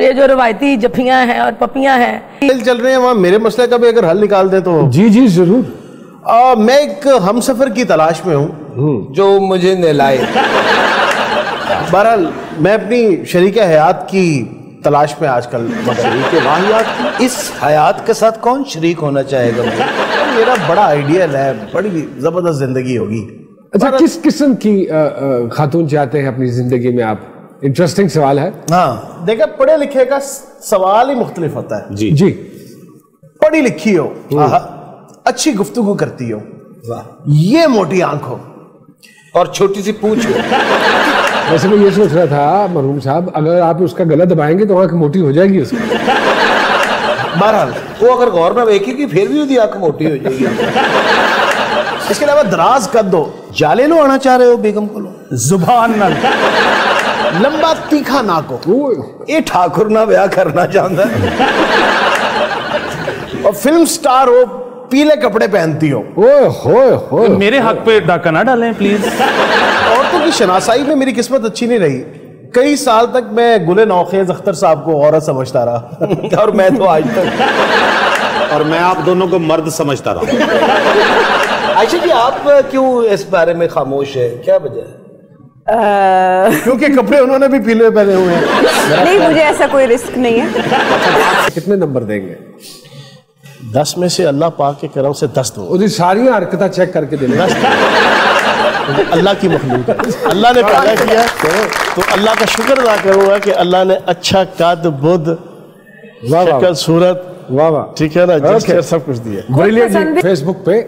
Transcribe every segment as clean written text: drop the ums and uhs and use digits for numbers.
یہ جو روایتی جفیاں ہیں اور پپیاں ہیں چل رہے ہیں وہاں میرے مسئلے کا بھی اگر حل نکال دیں تو جی جی ضرور. میں ایک ہم سفر کی تلاش میں ہوں جو مجھے نہلائے. بہرحال میں اپنی شریک حیات کی تلاش میں آج کل. شریک واحیات کی؟ اس حیات کے ساتھ کون شریک ہونا چاہے گا؟ میرا بڑا آئیڈیل ہے, بڑی زبردست زندگی ہوگی. اچھا کس قسم کی خاتون چاہتے ہیں اپنی زندگی میں آپ؟ انٹرسٹنگ سوال ہے. ہاں دیکھا, پڑھے لکھے کا سوال ہی مختلف ہوتا ہے. جی جی. پڑھی لکھی ہو, اچھی گفتگو کرتی ہو, یہ موٹی آنکھ ہو اور چھوٹی سی پونچھ ہو. ویسے میں یہ سوچ رہا تھا مرحوم صاحب, اگر آپ اس کا گلا دبائیں گے تو آنکھ موٹی ہو جائے گی اس کی. بہرحال وہ اگر غور میں دیکھے گی پھر بھی وہ آنکھ موٹی ہو جائے گی. اس کے علاوہ دراز قد دو, جالے لو آنا چاہ رہے ہو بیگم کو لو. زبان نہ لمبا تیکھا ناک ہو, یہ ٹھاکر نہ بیاہ کرنا چاہتا ہے. اور فلم سٹار ہو, پیلے کپڑے پہنتی ہو. میرے حق پہ ڈاکہ نہ ڈالیں پلیز. عورتوں کی شناسائی میں میری قسمت اچھی نہیں رہی. کئی سال تک میں گل نوخیز اختر صاحب کو عورت سمجھتا رہا اور میں تو آج تک, اور میں آپ دونوں کو مرد سمجھتا رہا. عائشہ جی آپ کیوں اس بارے میں خاموش ہے, کیا وجہ ہے؟ کیونکہ کپڑے انہوں نے بھی پیلے پہنے ہوئے ہیں. نہیں مجھے ایسا کوئی رسک نہیں ہے. کتنے نمبر دیں گے؟ 10 میں سے اللہ پاک کے کرم سے 10 دوں. اس ساری حرکتیں چیک کر کے دینا. اللہ کی مخلوق ہے, اللہ نے پیدا کیا تو اللہ کا شکر ادا کروں گا کہ اللہ نے اچھا قد بد شکل صورت, واہ واہ, ٹھیک ہے نا, جسچر سب کچھ دیا. بریلینٹ. فیس بک پہ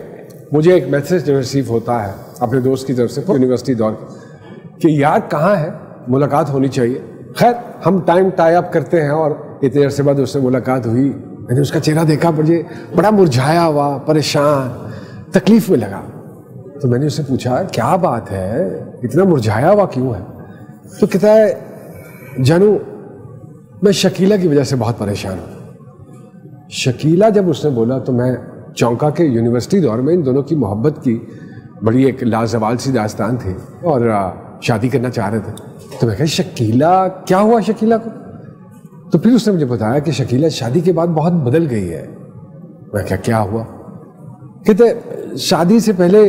مجھے ایک میسج ریسیو ہوتا ہے اپنے دوست کی طرف سے یونیورسٹی دور کہ یار کہاں ہے, ملاقات ہونی چاہیے. خیر ہم ٹائم ٹائی اپ کرتے ہیں اور اتنے عرصے بعد اس سے ملاقات ہوئی. میں نے اس کا چہرہ دیکھا, مجھے بڑا مرجھایا ہوا, پریشان, تکلیف میں لگا. تو میں نے اس سے پوچھا کیا بات ہے, اتنا مرجھایا ہوا کیوں ہے؟ تو کہتا ہے جانو میں شکیلہ کی وجہ سے بہت پریشان ہوں. شکیلہ جب اس نے بولا تو میں چونکا کے یونیورسٹی دور میں ان دونوں کی محبت کی بڑی ایک لازوال سی داستان تھی اور شادی کرنا چاہ رہے تھے. تو میں کہا شکیلہ کیا ہوا شکیلہ کو؟ تو پھر اس نے مجھے بتایا کہ شکیلہ شادی کے بعد بہت بدل گئی ہے. میں کہا کیا ہوا؟ کہتے شادی سے پہلے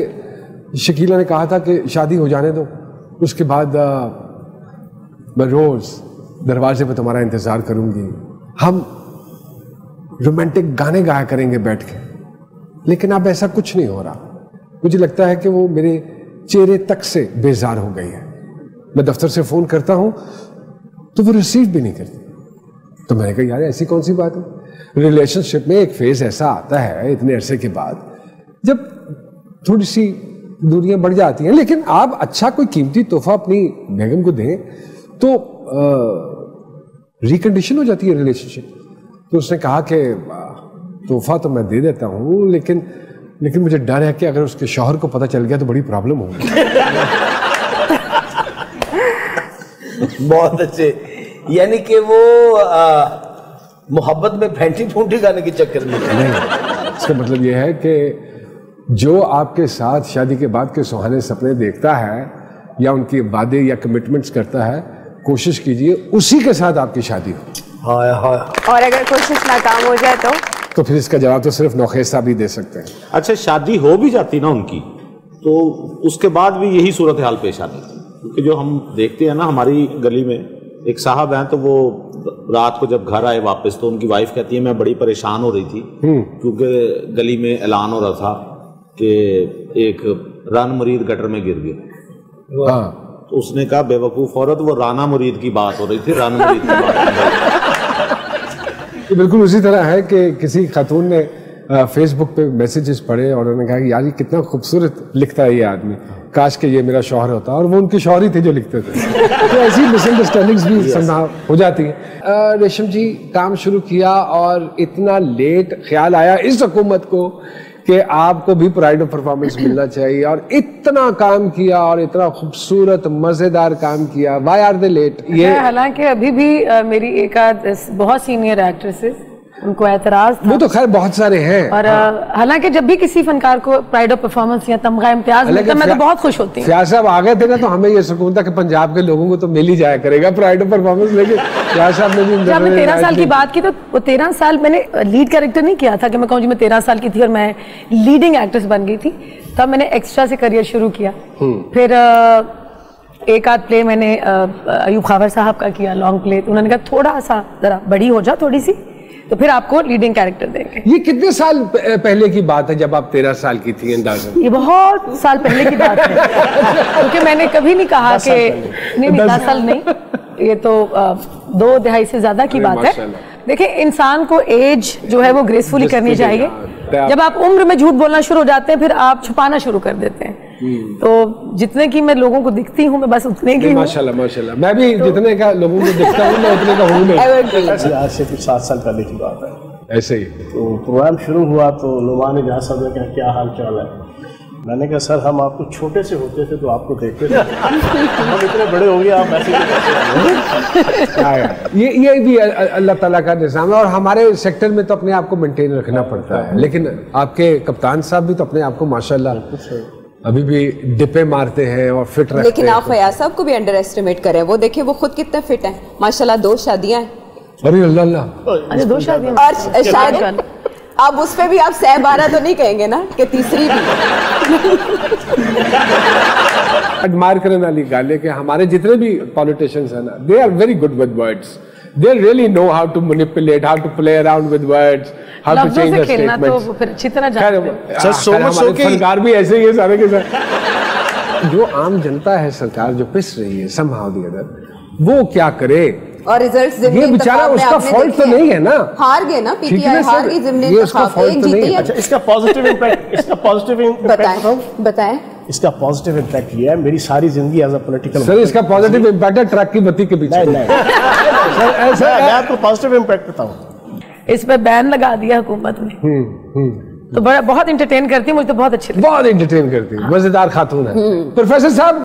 شکیلہ نے کہا تھا کہ شادی ہو جانے دو, اس کے بعد میں روز دروازے پہ تمہارا انتظار کروں گی, ہم رومانٹک گانے گایا کریں گے بیٹھ کے. لیکن اب ایسا کچھ نہیں ہو رہا. مجھے لگتا ہے کہ وہ میرے چہرے تک سے بیزار ہو گئی ہے. میں دفتر سے فون کرتا ہوں تو وہ ریسیو بھی نہیں کرتی. تو میں نے کہا یار ایسی کون سی بات ہے؟ ریلیشن شپ میں ایک فیز ایسا آتا ہے اتنے عرصے کے بعد جب تھوڑی سی دوریاں بڑھ جاتی ہیں, لیکن آپ اچھا کوئی قیمتی تحفہ اپنی بیگم کو دیں تو ریکنڈیشن ہو جاتی ہے ریلیشن شپ. تو اس نے کہا کہ تحفہ تو میں دے دیتا ہوں لیکن مجھے ڈر ہے کہ اگر اس کے شوہر کو پتہ چل گیا تو بڑی پرابلم ہوگی. بہت اچھے, یعنی کہ وہ محبت میں پھینٹی پھونٹی گانے کے چکر میں نہیں. اس کا مطلب یہ ہے کہ جو آپ کے ساتھ شادی کے بعد کے سہانے سپنے دیکھتا ہے یا ان کی وعدے یا کمٹمنٹس کرتا ہے, کوشش کیجئے اسی کے ساتھ آپ کی شادی ہو. اور اگر کوشش ناکام ہو جائے تو پھر اس کا جواب تو صرف نوخیز صاحب ہی دے سکتے ہیں. اچھا شادی ہو بھی جاتی نا ان کی تو اس کے بعد بھی یہی صورتحال پیش آتی, کیونکہ جو ہم دیکھتے ہیں نا ہماری گلی میں ایک صاحب ہیں تو وہ رات کو جب گھر آئے واپس تو ان کی وائف کہتی ہے میں بڑی پریشان ہو رہی تھی کیونکہ گلی میں اعلان ہو رہا تھا کہ ایک رن مرید گٹر میں گر گیا. تو اس نے کہا بے وقوف عورت, وہ رانا مرید کی بات ہو رہی تھی, رن مرید کی بات. بالکل اسی طرح ہے کہ کسی خاتون نے فیس بک پہ میسیجز پڑھے اور انہوں نے کہا کہ یار یہ کتنا خوبصورت لکھتا ہے یہ آدمی, کاش کہ یہ میرا شوہر ہوتا, اور وہ ان کے شوہر ہی تھے جو لکھتے تھے. تو ایسی مس انڈرسٹینڈنگز بھی سمجھا ہو جاتی ہیں. ریشم جی کام شروع کیا اور اتنا لیٹ خیال آیا اس حکومت کو کہ آپ کو بھی پرائڈ آف پرفارمنس ملنا چاہیے, اور اتنا کام کیا اور اتنا خوبصورت مزیدار کام کیا. Why are they late? یہ حالانکہ ابھی بھی میری ایک آدھ بہت سینئر ایکٹریسز ان کو اعتراض تھا. وہ تو خیر بہت سارے ہیں. اور حالانکہ جب بھی کسی فنکار کو پرائڈ آف پرفارمنس یا تمغہ امتیاز ملتا ہے میں تو بہت خوش ہوتی ہوں. فیاض صاحب آ گئے تھے نا تو ہمیں یہ سکون تھا کہ پنجاب کے لوگوں کو تو مل ہی جایا کرے گا پرائڈ آف پرفارمنس. لیکن فیاض صاحب نے بھی جب میں 13 سال کی بات کی تو وہ 13 سال میں نے لیڈ کیریکٹر نہیں کیا تھا کہ میں کہوں جی میں 13 سال کی تھی اور میں لیڈنگ ایکٹریس بن گئی تھی. تب میں نے ایکسٹرا سے کریئر شروع کیا. پھر ایک آدھ پلے میں نے ایوب خاور صاحب کا کیا لانگ پلے. انہوں نے کہا تھوڑا سا ذرا بڑی ہو جا تھوڑی سی تو پھر آپ کو لیڈنگ کیریکٹر دیں گے. یہ کتنے سال پہلے کی بات ہے جب آپ 13 سال کی تھی اندازہ؟ یہ بہت سال پہلے کی بات ہے کیونکہ میں نے کبھی نہیں کہا کہ نہیں 10 سال نہیں, یہ تو 2 دہائی سے زیادہ کی بات ہے. دیکھیں انسان کو ایج جو ہے وہ گریسفلی کرنی چاہیے. جب آپ عمر میں جھوٹ بولنا شروع ہو جاتے ہیں پھر آپ چھپانا شروع کر دیتے ہیں. تو جتنے کی میں لوگوں کو دکھتی ہوں میں بس اتنے کی ہوں. ماشاءاللہ ماشاءاللہ میں بھی جتنے کا لوگوں کو دکھتا ہوں میں اتنے کا ہوں نہیں. آج سے کچھ 7 سال پہلے کی بات ہے. ایسے ہی تو پروگرام شروع ہوا تو نعمان اجاز صاحب نے کہا کیا حال چال ہے. میں نے کہا سر ہم آپ کو چھوٹے سے ہوتے تھے تو آپ کو دیکھتے تھے, ہم اتنے بڑے ہو گئے آپ ایسے. یہ بھی اللہ تعالیٰ کا نظام ہے. اور ہمارے سیکٹر میں تو اپنے آپ کو مینٹین رکھنا پڑتا ہے. لیکن آپ کے کپتان صاحب بھی تو اپنے آپ کو ماشاءاللہ ابھی بھی ڈپے مارتے ہیں اور فٹ رکھتے ہیں. لیکن آپ فیاض صاحب کو بھی انڈر ایسٹیمیٹ کریں. وہ دیکھیں وہ خود کتنے فٹ ہیں ماشاءاللہ. 2 شادیاں ہیں. ارے اللہ اللہ 2 شادیاں. اور شاید اب اس پہ بھی آپ 12 تو نہیں کہیں گے نا کہ تیسری بھی. ایڈمائر کرنے والی گال ہے کہ ہمارے جتنے بھی پولیٹیشینز ہیں نا they are very good with words. They really know how to manipulate, how to play around with words, how to change the statements. تو وہ پھر اچھی طرح جانتے ہیں. ہمارے فنکار بھی ایسے ہی ہے سارے کے ساتھ. جو عام جنتا ہے سرکار جو پس رہی ہے somehow the other, وہ کیا کرے. اور ریزلٹس یہ بیچارہ اس کا فالٹ تو نہیں ہے نا. ہار گئے نا پی ٹی آئی, ہار گئی ضمنی انتخاب. ایک جیتی ہے. اس کا پازیٹیو امپیکٹ بتائیں. اس کا پازیٹیو امپیکٹ یہ ہے میری ساری زندگی ایز اے پولیٹیکل. سر اس کا پازیٹیو امپیکٹ ہے ٹرک کی بتی کے پیچھے. میں آپ کو پازیٹیو امپیکٹ بتاؤں. اس پہ بین لگا دیا حکومت نے تو بہت انٹرٹین کرتی ہے. مجھے تو بہت اچھی لگتی ہے. بہت انٹرٹین کرتی ہے. مزیدار خاتون ہے. پروفیسر صاحب